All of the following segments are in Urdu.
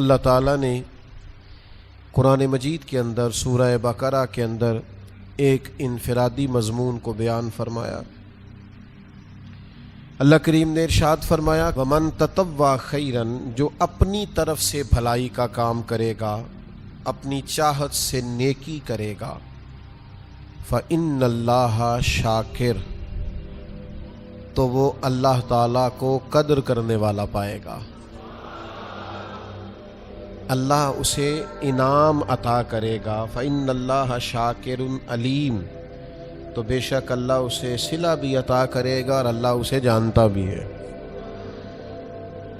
اللہ تعالیٰ نے قرآن مجید کے اندر سورہ بقرہ کے اندر ایک انفرادی مضمون کو بیان فرمایا۔ اللہ کریم نے ارشاد فرمایا وَمَن تَطَوَّعَ خَيْرًا، جو اپنی طرف سے بھلائی کا کام کرے گا، اپنی چاہت سے نیکی کرے گا، فَإِنَّ اللَّهَ شَاكِرٌ، تو وہ اللہ تعالیٰ کو قدر کرنے والا پائے گا، اللہ اسے انعام عطا کرے گا۔ فَإِنَّ اللَّهَ شَاكِرٌ عَلِيمٌ، تو بے شک اللہ اسے صلہ بھی عطا کرے گا اور اللہ اسے جانتا بھی ہے۔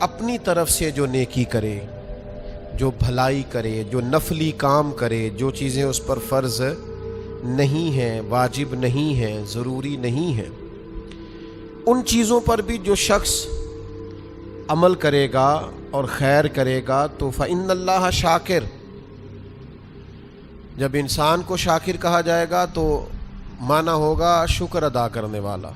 اپنی طرف سے جو نیکی کرے، جو بھلائی کرے، جو نفلی کام کرے، جو چیزیں اس پر فرض نہیں ہیں، واجب نہیں ہیں، ضروری نہیں ہیں، ان چیزوں پر بھی جو شخص عمل کرے گا اور خیر کرے گا تو فَإِنَّ اللَّهَ شَاكِرٌ، جب انسان کو شاکر کہا جائے گا تو معنی ہوگا شکر ادا کرنے والا،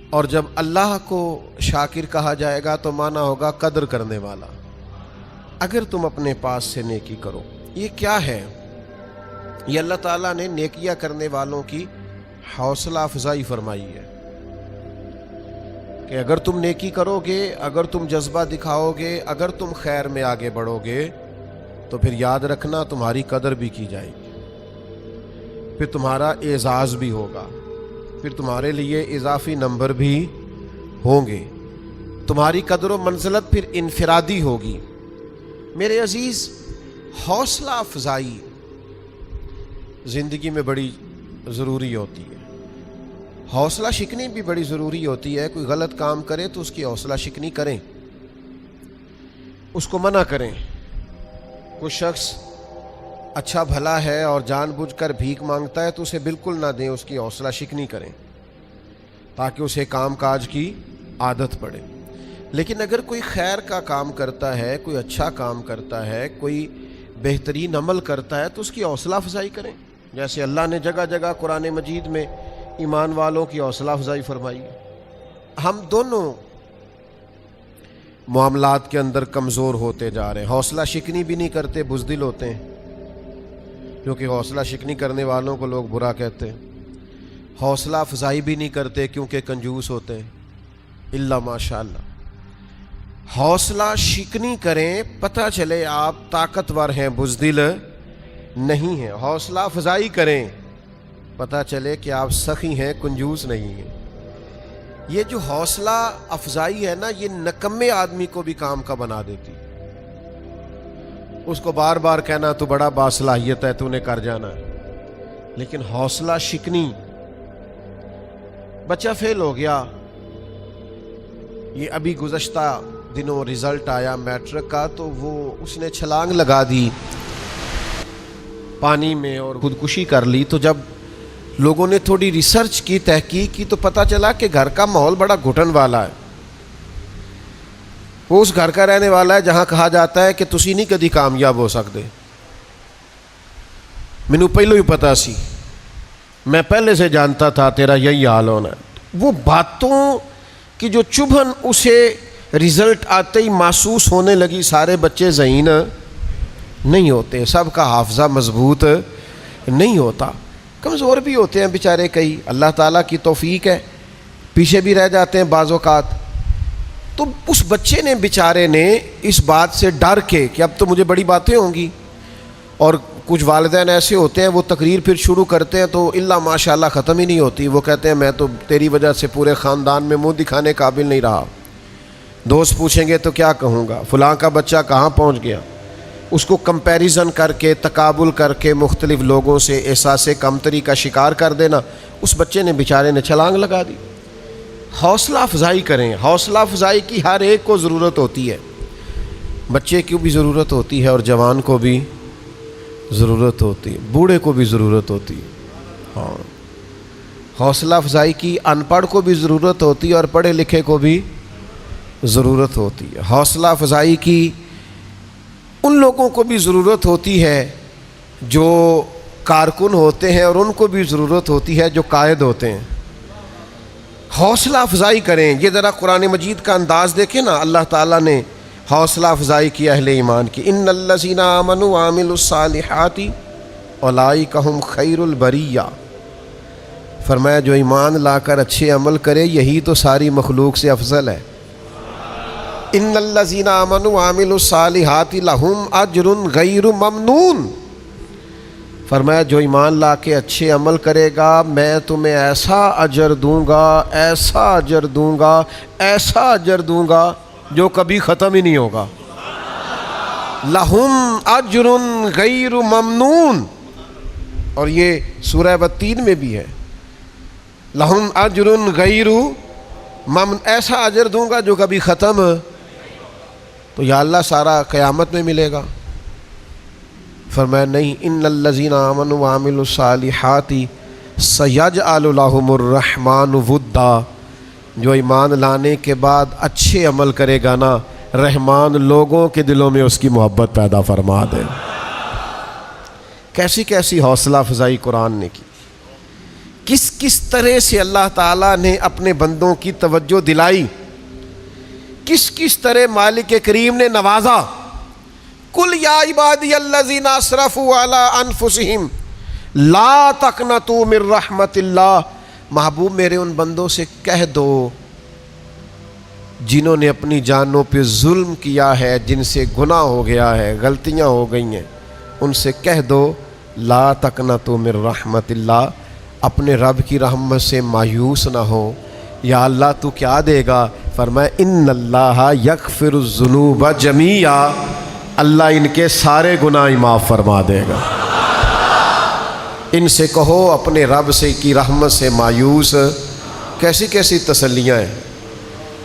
اور جب اللہ کو شاکر کہا جائے گا تو معنی ہوگا قدر کرنے والا۔ اگر تم اپنے پاس سے نیکی کرو، یہ کیا ہے؟ یہ اللہ تعالیٰ نے نیکیاں کرنے والوں کی حوصلہ افزائی فرمائی ہے کہ اگر تم نیکی کرو گے، اگر تم جذبہ دکھاؤ گے، اگر تم خیر میں آگے بڑھو گے تو پھر یاد رکھنا تمہاری قدر بھی کی جائے گی، پھر تمہارا اعزاز بھی ہوگا، پھر تمہارے لیے اضافی نمبر بھی ہوں گے، تمہاری قدر و منزلت پھر انفرادی ہوگی۔ میرے عزیز، حوصلہ افزائی زندگی میں بڑی ضروری ہوتی ہے، حوصلہ شکنی بھی بڑی ضروری ہوتی ہے۔ کوئی غلط کام کرے تو اس کی حوصلہ شکنی کریں، اس کو منع کریں۔ کوئی شخص اچھا بھلا ہے اور جان بوجھ کر بھیک مانگتا ہے تو اسے بالکل نہ دیں، اس کی حوصلہ شکنی کریں تاکہ اسے کام کاج کی عادت پڑے۔ لیکن اگر کوئی خیر کا کام کرتا ہے، کوئی اچھا کام کرتا ہے، کوئی بہترین عمل کرتا ہے تو اس کی حوصلہ افزائی کریں، جیسے اللہ نے جگہ جگہ قرآن مجید میں ایمان والوں کی حوصلہ افزائی فرمائی ہے۔ ہم دونوں معاملات کے اندر کمزور ہوتے جا رہے ہیں، حوصلہ شکنی بھی نہیں کرتے، بزدل ہوتے ہیں، کیونکہ حوصلہ شکنی کرنے والوں کو لوگ برا کہتے ہیں، حوصلہ افزائی بھی نہیں کرتے کیونکہ کنجوس ہوتے ہیں، الا ماشاء اللہ۔ حوصلہ شکنی کریں، پتہ چلے آپ طاقتور ہیں، بزدل نہیں ہیں۔ حوصلہ افزائی کریں، پتہ چلے کہ آپ سخی ہیں، کنجوس نہیں ہیں۔ یہ جو حوصلہ افزائی ہے نا، یہ نکمے آدمی کو بھی کام کا بنا دیتی، اس کو بار بار کہنا تو بڑا باصلاحیت ہے، تو نے کر جانا ہے۔ لیکن حوصلہ شکنی، بچہ فیل ہو گیا، یہ ابھی گزشتہ دنوں رزلٹ آیا میٹرک کا، تو وہ اس نے چھلانگ لگا دی پانی میں اور خودکشی کر لی۔ تو جب لوگوں نے تھوڑی ریسرچ کی، تحقیق کی، تو پتہ چلا کہ گھر کا ماحول بڑا گھٹن والا ہے۔ وہ اس گھر کا رہنے والا ہے جہاں کہا جاتا ہے کہ تسی نہیں کدی کامیاب ہو سکتے۔ مینوں پہلو ہی پتا سی، میں پہلے سے جانتا تھا تیرا یہی حال ہونا ہے۔ وہ باتوں کی جو چبھن اسے رزلٹ آتے ہی محسوس ہونے لگی۔ سارے بچے ذہین نہیں ہوتے، سب کا حافظہ مضبوط نہیں ہوتا، کمزور بھی ہوتے ہیں بیچارے کئی، اللہ تعالیٰ کی توفیق ہے، پیچھے بھی رہ جاتے ہیں بعض اوقات۔ تو اس بچے نے بیچارے نے اس بات سے ڈر کے کہ اب تو مجھے بڑی باتیں ہوں گی، اور کچھ والدین ایسے ہوتے ہیں وہ تقریر پھر شروع کرتے ہیں تو الا ماشاءاللہ ختم ہی نہیں ہوتی۔ وہ کہتے ہیں میں تو تیری وجہ سے پورے خاندان میں منہ دکھانے قابل نہیں رہا، دوست پوچھیں گے تو کیا کہوں گا، فلاں کا بچہ کہاں پہنچ گیا۔ اس کو کمپیریزن کر کے، تقابل کر کے مختلف لوگوں سے احساس کمتری کا شکار کر دینا، اس بچے نے بیچارے نے چھلانگ لگا دی۔ حوصلہ افزائی کریں، حوصلہ افزائی کی ہر ایک کو ضرورت ہوتی ہے، بچے کی بھی ضرورت ہوتی ہے اور جوان کو بھی ضرورت ہوتی ہے، بوڑھے کو بھی ضرورت ہوتی ہے۔ ہاں، حوصلہ افزائی کی ان پڑھ کو بھی ضرورت ہوتی ہے اور پڑھے لکھے کو بھی ضرورت ہوتی ہے۔ حوصلہ افزائی کی ان لوگوں کو بھی ضرورت ہوتی ہے جو کارکن ہوتے ہیں، اور ان کو بھی ضرورت ہوتی ہے جو قائد ہوتے ہیں۔ حوصلہ افزائی کریں۔ یہ ذرا قرآن مجید کا انداز دیکھیں نا، اللہ تعالیٰ نے حوصلہ افزائی کی اہل ایمان کی. ان الذین آمنوا وعملوا الصالحات اولئک هم خیر البریہ. فرمایا جو ایمان لا کر اچھے عمل کرے یہی تو ساری مخلوق سے افضل ہے. ان الذین آمنوا وعملوا الصالحات لهم اجر غیر ممنون. فرمایا جو ایمان لا کے اچھے عمل کرے گا میں تمہیں ایسا اجر دوں گا، ایسا اجر دوں گا، ایسا اجر دوں گا جو کبھی ختم ہی نہیں ہوگا. لہم اجر غیر ممنون. اور یہ سورہ والتین میں بھی ہے، لہم اجر غیر ممنون، ایسا اجر دوں گا جو کبھی ختم. تو یا اللہ سارا قیامت میں ملے گا؟ فرمایا نہیں. ان الذین آمنوا وعملوا الصالحات سیجعل لهم الرحمن ودا. جو ایمان لانے کے بعد اچھے عمل کرے گا نا، رحمان لوگوں کے دلوں میں اس کی محبت پیدا فرما دے. کیسی کیسی حوصلہ افزائی قرآن نے کی، کس کس طرح سے اللہ تعالیٰ نے اپنے بندوں کی توجہ دلائی، کس کس طرح مالک کریم نے نوازا. قل یا عبادی الذین اسرفوا علی انفسہم لا تقنطوا من رحمت اللہ. محبوب میرے ان بندوں سے کہہ دو جنہوں نے اپنی جانوں پہ ظلم کیا ہے، جن سے گناہ ہو گیا ہے، غلطیاں ہو گئی ہیں، ان سے کہہ دو لا تقنطوا من رحمت اللہ، اپنے رب کی رحمت سے مایوس نہ ہو. یا اللہ تو کیا دے گا؟ فرمایا ان اللہ یغفر الذنوب جمیعا. اللہ ان کے سارے گناہ معاف فرما دے گا. ان سے کہو اپنے رب سے کی رحمت سے مایوس. کیسی کیسی تسلیاں ہیں،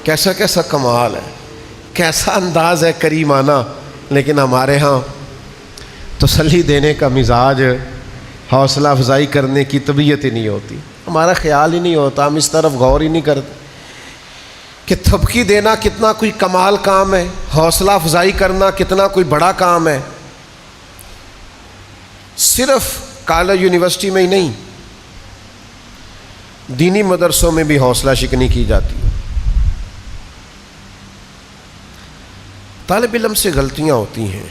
کیسا کیسا کمال ہے، کیسا انداز ہے کریمانہ. لیکن ہمارے ہاں تسلی دینے کا مزاج، حوصلہ افزائی کرنے کی طبیعت ہی نہیں ہوتی، ہمارا خیال ہی نہیں ہوتا، ہم اس طرف غور ہی نہیں کرتے کہ تھپکی دینا کتنا کوئی کمال کام ہے، حوصلہ افزائی کرنا کتنا کوئی بڑا کام ہے. صرف کالج یونیورسٹی میں ہی نہیں، دینی مدرسوں میں بھی حوصلہ شکنی کی جاتی ہے. طالب علم سے غلطیاں ہوتی ہیں،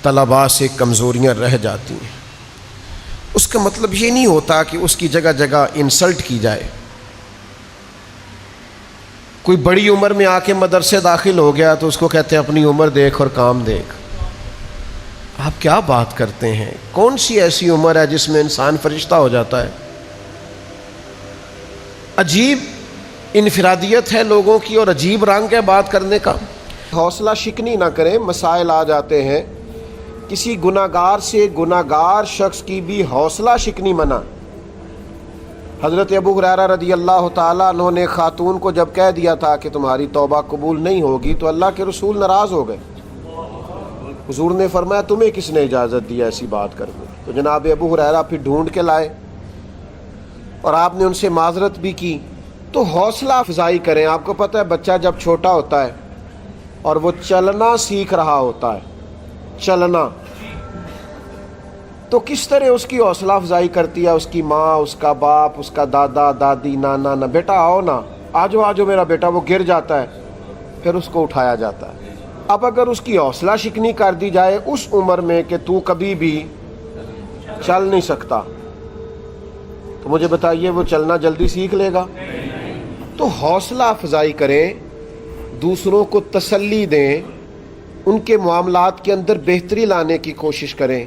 طلباء سے کمزوریاں رہ جاتی ہیں. اس کا مطلب یہ نہیں ہوتا کہ اس کی جگہ جگہ انسلٹ کی جائے. کوئی بڑی عمر میں آ کے مدرسے داخل ہو گیا تو اس کو کہتے ہیں اپنی عمر دیکھ اور کام دیکھ. آپ کیا بات کرتے ہیں؟ کون سی ایسی عمر ہے جس میں انسان فرشتہ ہو جاتا ہے؟ عجیب انفرادیت ہے لوگوں کی اور عجیب رنگ ہے بات کرنے کا. حوصلہ شکنی نہ کریں. مسائل آ جاتے ہیں، کسی گناہگار سے گناہگار شخص کی بھی حوصلہ شکنی منع. حضرت ابو ہریرہ رضی اللہ تعالیٰ عنہ نے خاتون کو جب کہہ دیا تھا کہ تمہاری توبہ قبول نہیں ہوگی تو اللہ کے رسول ناراض ہو گئے. حضور نے فرمایا تمہیں کس نے اجازت دی ایسی بات کرنے؟ تو جناب ابو ہریرہ پھر ڈھونڈ کے لائے اور آپ نے ان سے معذرت بھی کی. تو حوصلہ افزائی کریں. آپ کو پتہ ہے بچہ جب چھوٹا ہوتا ہے اور وہ چلنا سیکھ رہا ہوتا ہے، چلنا، تو کس طرح اس کی حوصلہ افزائی کرتی ہے اس کی ماں، اس کا باپ، اس کا دادا دادی، نانا نا، بیٹا آؤ نا، آجو آجو میرا بیٹا. وہ گر جاتا ہے پھر اس کو اٹھایا جاتا ہے. اب اگر اس کی حوصلہ شکنی کر دی جائے اس عمر میں کہ تو کبھی بھی چل نہیں سکتا، تو مجھے بتائیے وہ چلنا جلدی سیکھ لے گا؟ تو حوصلہ افزائی کریں، دوسروں کو تسلی دیں، ان کے معاملات کے اندر بہتری لانے کی کوشش کریں.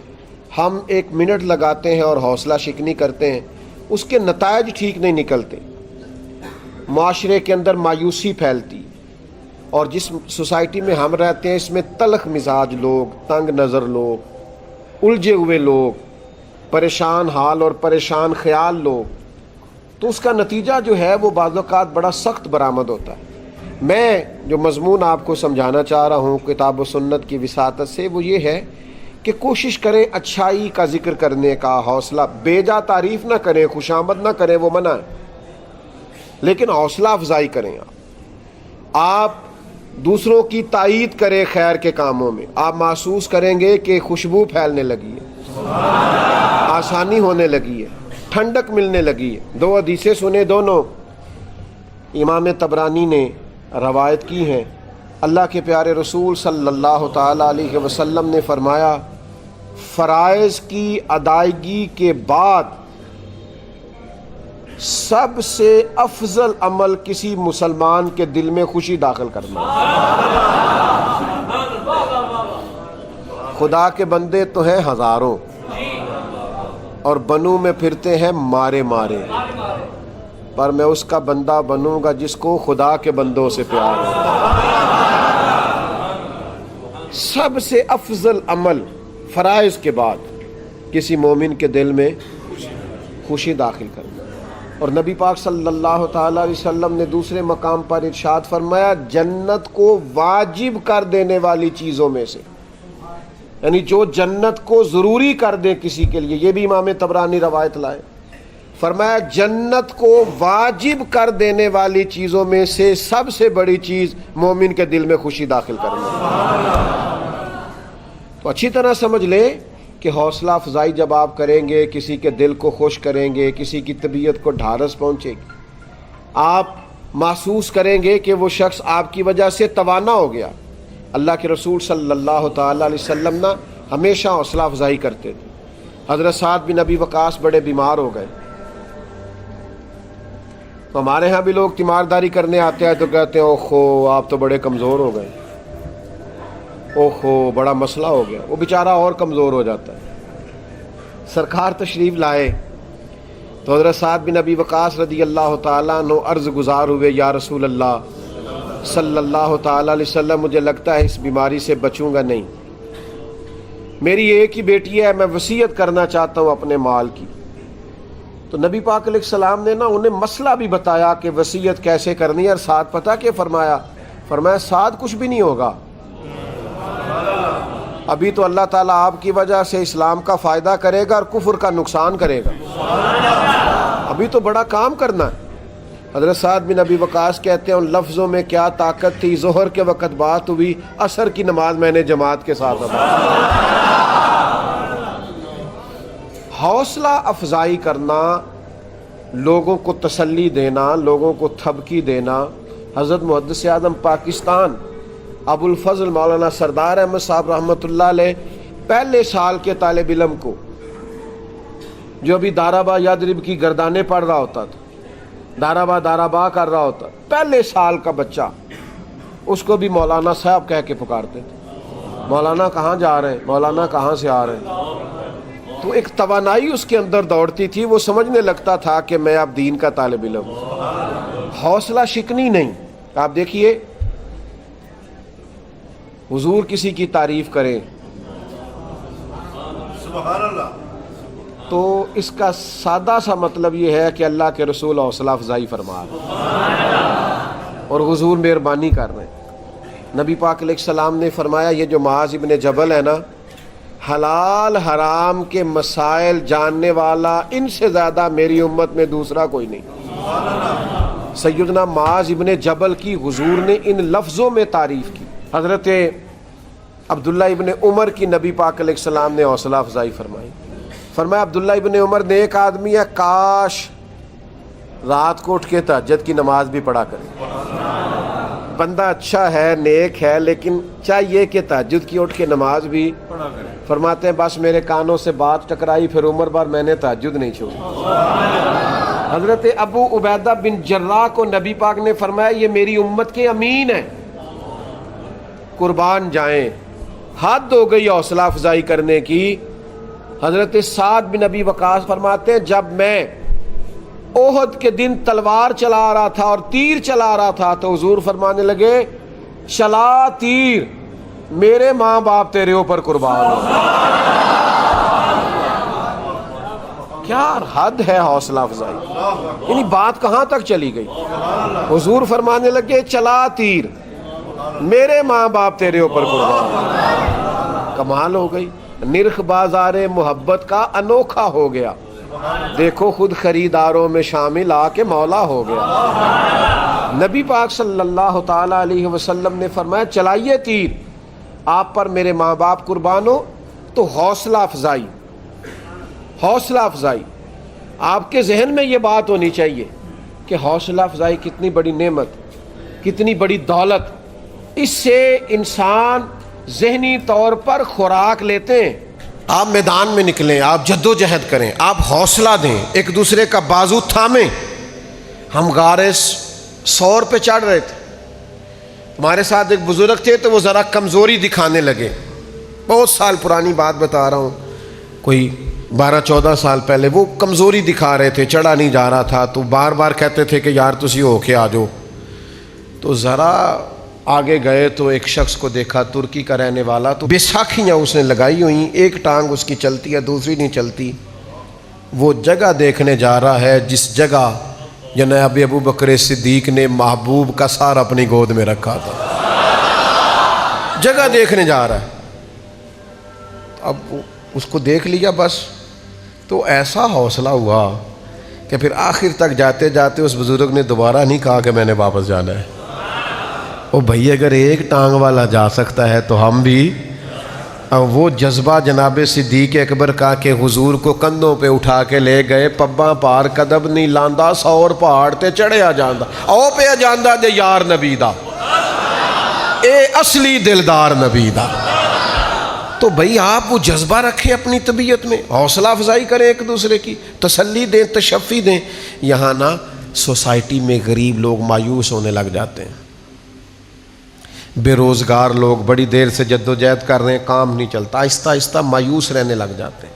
ہم 1 منٹ لگاتے ہیں اور حوصلہ شکنی کرتے ہیں، اس کے نتائج ٹھیک نہیں نکلتے، معاشرے کے اندر مایوسی پھیلتی. اور جس سوسائٹی میں ہم رہتے ہیں اس میں تلخ مزاج لوگ، تنگ نظر لوگ، الجھے ہوئے لوگ، پریشان حال اور پریشان خیال لوگ، تو اس کا نتیجہ جو ہے وہ بعض اوقات بڑا سخت برآمد ہوتا ہے. میں جو مضمون آپ کو سمجھانا چاہ رہا ہوں کتاب و سنت کی وساطت سے وہ یہ ہے کہ کوشش کریں اچھائی کا ذکر کرنے کا. حوصلہ بیجا تعریف نہ کریں، خوشامد نہ کریں، وہ منع ہے، لیکن حوصلہ افزائی کریں. آپ دوسروں کی تائید کریں خیر کے کاموں میں. آپ محسوس کریں گے کہ خوشبو پھیلنے لگی ہے، آسانی ہونے لگی ہے، ٹھنڈک ملنے لگی ہے. 2 حدیثیں سنیں، دونوں امام طبرانی نے روایت کی ہیں. اللہ کے پیارے رسول صلی اللہ تعالیٰ علیہ وسلم نے فرمایا فرائض کی ادائیگی کے بعد سب سے افضل عمل کسی مسلمان کے دل میں خوشی داخل کرنا ہے۔ خدا کے بندے تو ہیں ہزاروں اور بنوں میں پھرتے ہیں مارے مارے، پر میں اس کا بندہ بنوں گا جس کو خدا کے بندوں سے پیار ہے۔ سب سے افضل عمل فرائض کے بعد کسی مومن کے دل میں خوشی داخل کرنا، اور نبی پاک صلی اللہ تعالیٰ علیہ وسلم نے دوسرے مقام پر ارشاد فرمایا جنت کو واجب کر دینے والی چیزوں میں سے، یعنی جو جنت کو ضروری کر دے کسی کے لیے، یہ بھی امام طبرانی روایت لائے، فرمایا جنت کو واجب کر دینے والی چیزوں میں سے سب سے بڑی چیز مومن کے دل میں خوشی داخل کرنا۔ تو اچھی طرح سمجھ لیں کہ حوصلہ افزائی جب آپ کریں گے، کسی کے دل کو خوش کریں گے، کسی کی طبیعت کو ڈھارس پہنچے گی، آپ محسوس کریں گے کہ وہ شخص آپ کی وجہ سے توانا ہو گیا۔ اللہ کے رسول صلی اللہ تعالیٰ علیہ وسلم نا ہمیشہ حوصلہ افزائی کرتے تھے۔ حضرت سعد بن ابی وقاص بڑے بیمار ہو گئے، تو ہمارے ہاں بھی لوگ تیمارداری کرنے آتے ہیں تو کہتے ہیں اوہو آپ تو بڑے کمزور ہو گئے، اوہو بڑا مسئلہ ہو گیا، وہ بیچارہ اور کمزور ہو جاتا ہے۔ سرکار تشریف لائے تو حضرت سعد بن ابی وقاص رضی اللہ تعالیٰ عنہ عرض گزار ہوئے، یا رسول اللہ صلی اللہ تعالیٰ علیہ وسلم مجھے لگتا ہے اس بیماری سے بچوں گا نہیں، میری ایک ہی بیٹی ہے، میں وصیت کرنا چاہتا ہوں اپنے مال کی۔ تو نبی پاک علیہ السلام نے نا انہیں مسئلہ بھی بتایا کہ وصیت کیسے کرنی ہے، اور ساتھ پتہ کہ فرمایا ساتھ کچھ بھی نہیں ہوگا، ابھی تو اللہ تعالیٰ آپ کی وجہ سے اسلام کا فائدہ کرے گا اور کفر کا نقصان کرے گا، ابھی تو بڑا کام کرنا ہے۔ حضرت سعد بن ابی وقاص کہتے ہیں ان لفظوں میں کیا طاقت تھی، ظہر کے وقت بات ہوئی، عصر کی نماز میں نے جماعت کے ساتھ ادا کی۔ حوصلہ افزائی کرنا، لوگوں کو تسلی دینا، لوگوں کو تھبکی دینا۔ حضرت محدث اعظم پاکستان ابو الفضل مولانا سردار احمد صاحب رحمۃ اللہ علیہ پہلے سال کے طالب علم کو جو ابھی دارابا یادرب کی گردانے پڑھ رہا ہوتا تھا، دارابا کر رہا ہوتا، پہلے سال کا بچہ، اس کو بھی مولانا صاحب کہہ کے پکارتے تھے، مولانا کہاں جا رہے ہیں، مولانا کہاں سے آ رہے ہیں۔ تو ایک توانائی اس کے اندر دوڑتی تھی، وہ سمجھنے لگتا تھا کہ میں اب دین کا طالب علم ہوں، حوصلہ شکنی نہیں۔ آپ دیکھیے حضور کسی کی تعریف کریں سبحان اللہ تو اس کا سادہ سا مطلب یہ ہے کہ اللہ کے رسول حوصلہ افزائی فرما رہے ہیں اور حضور مہربانی کر رہے ہیں۔ نبی پاک علیہ السلام نے فرمایا یہ جو معاذ ابن جبل ہے نا، حلال حرام کے مسائل جاننے والا ان سے زیادہ میری امت میں دوسرا کوئی نہیں۔ سیدنا معاذ ابن جبل کی حضور نے ان لفظوں میں تعریف کی۔ حضرت عبداللہ ابن عمر کی نبی پاک علیہ السلام نے حوصلہ افزائی فرمائی، فرمایا عبداللہ ابن عمر نیک آدمی ہے، کاش رات کو اٹھ کے تہجد کی نماز بھی پڑھا کرے، بندہ اچھا ہے نیک ہے لیکن چاہیے کہ تہجد کی اٹھ کے نماز بھی پڑھا کرے۔ فرماتے ہیں بس میرے کانوں سے بات ٹکرائی، پھر عمر بار میں نے تہجد نہیں چھوڑی۔ حضرت ابو عبیدہ بن جراح کو نبی پاک نے فرمایا یہ میری امت کے امین ہیں، قربان جائیں، حد ہو گئی حوصلہ افزائی کرنے کی۔ حضرت سعد بن ابی وقاص فرماتے ہیں جب میں احد کے دن تلوار چلا رہا تھا اور تیر چلا رہا تھا تو حضور فرمانے لگے چلا تیر، میرے ماں باپ تیرے اوپر قربان ہو۔ کیا حد ہے حوصلہ افزائی، یعنی بات کہاں تک چلی گئی۔ حضور فرمانے لگے چلا تیر، میرے ماں باپ تیرے اوپر قربان۔ کمال ہو گئی، نرخ بازار محبت کا انوکھا ہو گیا، دیکھو خود خریداروں میں شامل آ کے مولا ہو گیا۔ نبی پاک صلی اللہ تعالی علیہ وسلم نے فرمایا چلائیے تیر، آپ پر میرے ماں باپ قربان ہو۔ تو حوصلہ افزائی، حوصلہ افزائی، آپ کے ذہن میں یہ بات ہونی چاہیے کہ حوصلہ افزائی کتنی بڑی نعمت، کتنی بڑی دولت اس سے انسان ذہنی طور پر خوراک لیتے ہیں۔ آپ میدان میں نکلیں، آپ جد و جہد کریں، آپ حوصلہ دیں، ایک دوسرے کا بازو تھامیں۔ ہم غار سور پہ چڑھ رہے تھے، ہمارے ساتھ ایک بزرگ تھے تو وہ ذرا کمزوری دکھانے لگے، بہت سال پرانی بات بتا رہا ہوں، کوئی 12-14 سال پہلے وہ کمزوری دکھا رہے تھے، چڑھا نہیں جا رہا تھا، تو بار بار کہتے تھے کہ یار تسی ہو کے آ جاؤ۔ تو ذرا آگے گئے تو ایک شخص کو دیکھا، ترکی کا رہنے والا، تو بیساکھیاں اس نے لگائی ہوئی، ایک ٹانگ اس کی چلتی ہے دوسری نہیں چلتی۔ وہ جگہ دیکھنے جا رہا ہے جس جگہ جناب ابو بکر صدیق نے محبوب کا سار اپنی گود میں رکھا تھا، جگہ دیکھنے جا رہا ہے۔ اب اس کو دیکھ لیا بس، تو ایسا حوصلہ ہوا کہ پھر آخر تک جاتے جاتے اس بزرگ نے دوبارہ نہیں کہا کہ میں نے واپس جانا ہے۔ او بھائی اگر ایک ٹانگ والا جا سکتا ہے تو ہم بھی۔ اب وہ جذبہ جناب صدیق اکبر کا کہ حضور کو کندھوں پہ اٹھا کے لے گئے، پباں پار قدم نہیں لاندا، سور پہاڑ تے چڑھیا جاندا، او پہ جاندا جے یار نبی دا، اے اصلی دلدار نبی دا۔ تو بھئی آپ وہ جذبہ رکھیں اپنی طبیعت میں، حوصلہ افزائی کریں، ایک دوسرے کی تسلی دیں، تشفی دیں۔ یہاں نا سوسائٹی میں غریب لوگ مایوس ہونے لگ جاتے ہیں، بے روزگار لوگ بڑی دیر سے جد و جہد کر رہے ہیں، کام نہیں چلتا، آہستہ آہستہ مایوس رہنے لگ جاتے ہیں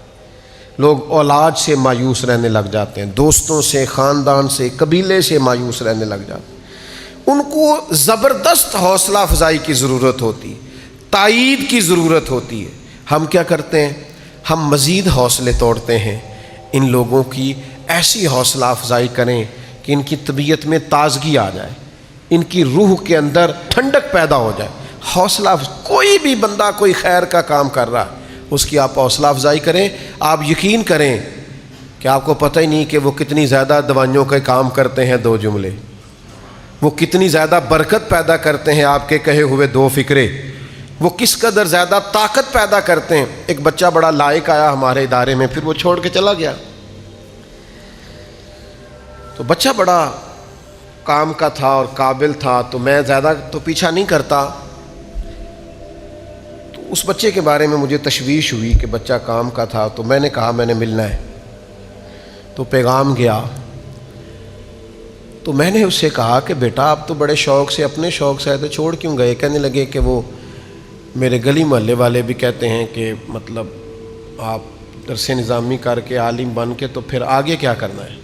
لوگ، اولاد سے مایوس رہنے لگ جاتے ہیں، دوستوں سے، خاندان سے، قبیلے سے مایوس رہنے لگ جاتے ہیں۔ ان کو زبردست حوصلہ افزائی کی ضرورت ہوتی ہے، تائید کی ضرورت ہوتی ہے۔ ہم کیا کرتے ہیں؟ ہم مزید حوصلے توڑتے ہیں۔ ان لوگوں کی ایسی حوصلہ افزائی کریں کہ ان کی طبیعت میں تازگی آ جائے، ان کی روح کے اندر ٹھنڈک پیدا ہو جائے۔ حوصلہ کوئی بھی بندہ کوئی خیر کا کام کر رہا ہے، اس کی آپ حوصلہ افزائی کریں۔ آپ یقین کریں کہ آپ کو پتہ ہی نہیں کہ وہ کتنی زیادہ دوائیوں کا کام کرتے ہیں، دو جملے، وہ کتنی زیادہ برکت پیدا کرتے ہیں آپ کے کہے ہوئے دو فکرے، وہ کس قدر زیادہ طاقت پیدا کرتے ہیں۔ ایک بچہ بڑا لائق آیا ہمارے ادارے میں، پھر وہ چھوڑ کے چلا گیا۔ تو بچہ بڑا کام کا تھا اور قابل تھا، تو میں زیادہ تو پیچھا نہیں کرتا۔ تو اس بچے کے بارے میں مجھے تشویش ہوئی کہ بچہ کام کا تھا، تو میں نے کہا میں نے ملنا ہے۔ تو پیغام گیا، تو میں نے اس سے کہا کہ بیٹا آپ تو بڑے شوق سے، اپنے شوق سے آئے تھے، چھوڑ کیوں گئے؟ کہنے لگے کہ وہ میرے گلی محلے والے بھی کہتے ہیں کہ مطلب آپ درس نظامی کر کے عالم بن کے تو پھر آگے کیا کرنا ہے،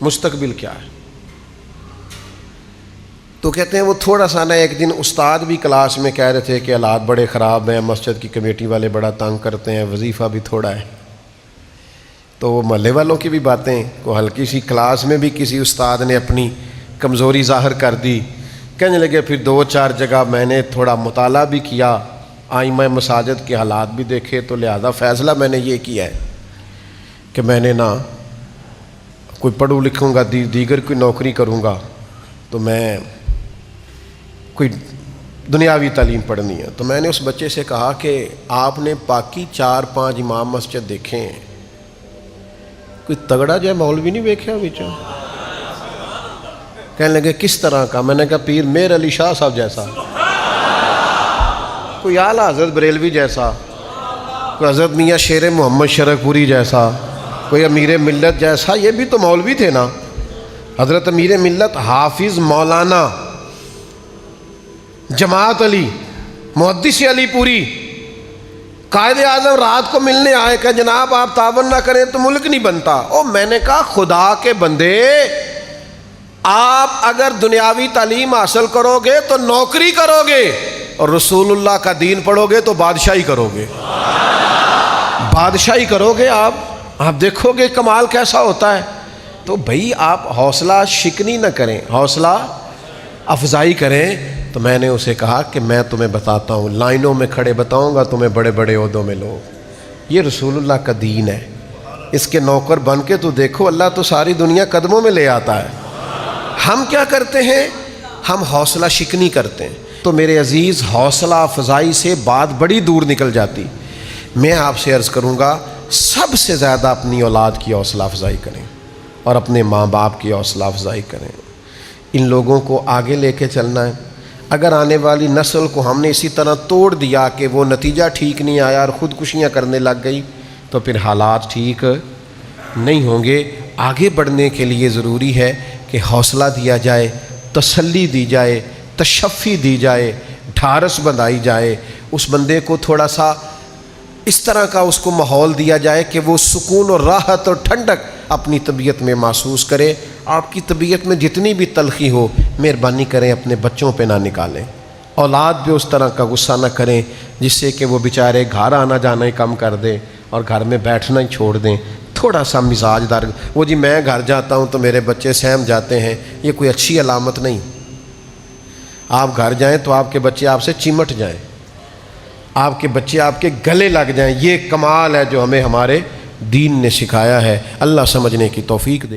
مستقبل کیا ہے؟ تو کہتے ہیں وہ تھوڑا سا نا، ایک دن استاد بھی کلاس میں کہہ رہے تھے کہ حالات بڑے خراب ہیں، مسجد کی کمیٹی والے بڑا تنگ کرتے ہیں، وظیفہ بھی تھوڑا ہے۔ تو وہ محلے والوں کی بھی باتیں، کو ہلکی سی کلاس میں بھی کسی استاد نے اپنی کمزوری ظاہر کر دی۔ کہنے لگے پھر 2-4 جگہ میں نے تھوڑا مطالعہ بھی کیا، آئمہ مساجد کے حالات بھی دیکھے، تو لہذا فیصلہ میں نے یہ کیا ہے کہ میں نے نا کوئی پڑھوں لکھوں گا، دیگر کوئی نوکری کروں گا، تو میں کوئی دنیاوی تعلیم پڑھنی ہے۔ تو میں نے اس بچے سے کہا کہ آپ نے باقی 4-5 امام مسجد دیکھے ہیں، کوئی تگڑا جو ہے مولوی نہیں دیکھا بچوں؟ کہنے لگے کس طرح کا؟ میں نے کہا پیر میر علی شاہ صاحب جیسا، کوئی اعلیٰ حضرت بریلوی جیسا، کوئی حضرت میاں شیر محمد شرک پوری جیسا، کوئی امیر ملت جیسا۔ یہ بھی تو مولوی تھے نا، حضرت امیر ملت حافظ مولانا جماعت علی محدث علی پوری قائد اعظم رات کو ملنے آئے کہ جناب آپ تعاون نہ کریں تو ملک نہیں بنتا۔ او میں نے کہا خدا کے بندے، آپ اگر دنیاوی تعلیم حاصل کرو گے تو نوکری کرو گے، اور رسول اللہ کا دین پڑھو گے تو بادشاہی کرو گے، بادشاہی کرو گے آپ دیکھو گے کمال کیسا ہوتا ہے۔ تو بھئی آپ حوصلہ شکنی نہ کریں، حوصلہ افزائی کریں۔ تو میں نے اسے کہا کہ میں تمہیں بتاتا ہوں، لائنوں میں کھڑے بتاؤں گا تمہیں بڑے بڑے عہدوں میں لوگ، یہ رسول اللہ کا دین ہے، اس کے نوکر بن کے تو دیکھو، اللہ تو ساری دنیا قدموں میں لے آتا ہے۔ ہم کیا کرتے ہیں؟ ہم حوصلہ شکنی کرتے ہیں۔ تو میرے عزیز، حوصلہ افزائی سے بات بڑی دور نکل جاتی۔ میں آپ سے عرض کروں گا، سب سے زیادہ اپنی اولاد کی حوصلہ افزائی کریں اور اپنے ماں باپ کی حوصلہ افزائی کریں۔ ان لوگوں کو آگے لے کے چلنا ہے۔ اگر آنے والی نسل کو ہم نے اسی طرح توڑ دیا کہ وہ نتیجہ ٹھیک نہیں آیا اور خودکشیاں کرنے لگ گئی تو پھر حالات ٹھیک نہیں ہوں گے۔ آگے بڑھنے کے لیے ضروری ہے کہ حوصلہ دیا جائے، تسلی دی جائے، تشفی دی جائے، ڈھارس بندھائی جائے، اس بندے کو تھوڑا سا اس طرح کا اس کو ماحول دیا جائے کہ وہ سکون اور راحت اور ٹھنڈک اپنی طبیعت میں محسوس کرے۔ آپ کی طبیعت میں جتنی بھی تلخی ہو، مہربانی کریں اپنے بچوں پہ نہ نکالیں، اولاد پہ اس طرح کا غصہ نہ کریں جس سے کہ وہ بیچارے گھر آنا جانا ہی کم کر دیں اور گھر میں بیٹھنا ہی چھوڑ دیں۔ تھوڑا سا مزاج دار، وہ جی میں گھر جاتا ہوں تو میرے بچے سہم جاتے ہیں، یہ کوئی اچھی علامت نہیں۔ آپ گھر جائیں تو آپ کے بچے آپ سے چمٹ جائیں، آپ کے بچے آپ کے گلے لگ جائیں، یہ کمال ہے جو ہمیں ہمارے دین نے سکھایا ہے۔ اللہ سمجھنے کی توفیق دے۔